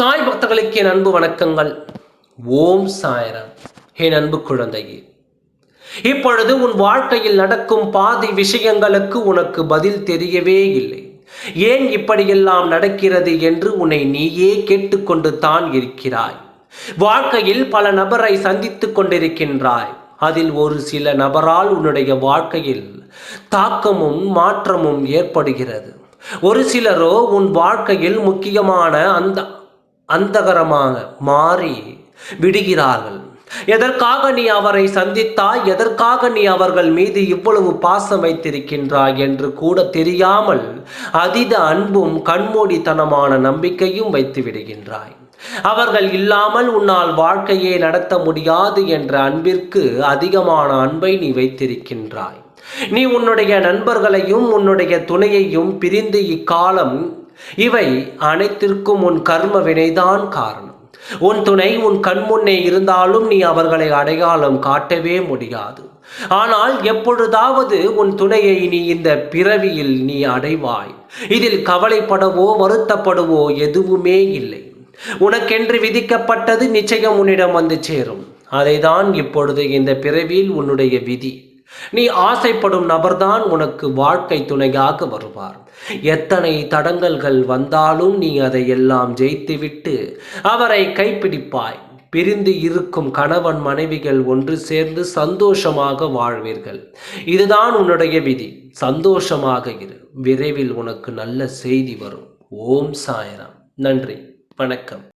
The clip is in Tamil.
சாய் பக்தர்களுக்கு என் அன்பு வணக்கங்கள். ஓம் சாய்ராம். என் அன்பு குழந்தையே, இப்பொழுது உன் வாழ்க்கையில் நடக்கும் பாதி விஷயங்களுக்கு உனக்கு பதில் தெரியவே இல்லை. ஏன் இப்படியெல்லாம் நடக்கிறது என்று உன்னை நீயே கேட்டுக்கொண்டு தான் இருக்கிறாய். வாழ்க்கையில் பல நபரை சந்தித்துக் கொண்டிருக்கின்றாய். அதில் ஒரு சில நபரால் உன்னுடைய வாழ்க்கையில் தாக்கமும் மாற்றமும் ஏற்படுகிறது. ஒரு சிலரோ உன் வாழ்க்கையில் முக்கியமான அந்தகரமாக மாறி விடுகிறார்கள். எதற்காக நீ அவரை சந்தித்தாய், எதற்காக நீ அவர்கள் மீது இவ்வளவு பாசம் வைத்திருக்கின்றாய் என்று கூட தெரியாமல் அதீத அன்பும் கண்மூடித்தனமான நம்பிக்கையும் வைத்து விடுகின்றாய். அவர்கள் இல்லாமல் உன்னால் வாழ்க்கையே நடத்த முடியாது என்ற அன்பிற்கு அதிகமான அன்பை நீ வைத்திருக்கின்றாய். நீ உன்னுடைய நண்பர்களையும் உன்னுடைய துணையையும் பிரிந்து இக்காலம் இவை அனைத்திற்கும் உன் கர்ம வினைதான் காரணம். உன் துணை உன் கண்முன்னே இருந்தாலும் நீ அவர்களை அடையாளம் காட்டவே முடியாது. ஆனால் எப்பொழுதாவது உன் துணையை நீ இந்த பிறவியில் நீ அடைவாய். இதில் கவலைப்படவோ வருத்தப்படவோ எதுவுமே இல்லை. உனக்கென்று விதிக்கப்பட்டது நிச்சயம் உன்னிடம் வந்து சேரும். அதைதான் இப்பொழுது இந்த பிறவியில் உன்னுடைய விதி. நீ ஆசைப்படும் நபர்தான் உனக்கு வாழ்க்கை துணையாக வருவார். எத்தனை தடங்கல்கள் வந்தாலும் நீ அதையெல்லாம் ஜெயித்துவிட்டு அவரை கைப்பிடிப்பாய். பிரிந்து இருக்கும் கணவன் மனைவிகள் ஒன்று சேர்ந்து சந்தோஷமாக வாழ்வீர்கள். இதுதான் உன்னுடைய விதி. சந்தோஷமாக இரு. விரைவில் உனக்கு நல்ல செய்தி வரும். ஓம் சாய்ராம். நன்றி, வணக்கம்.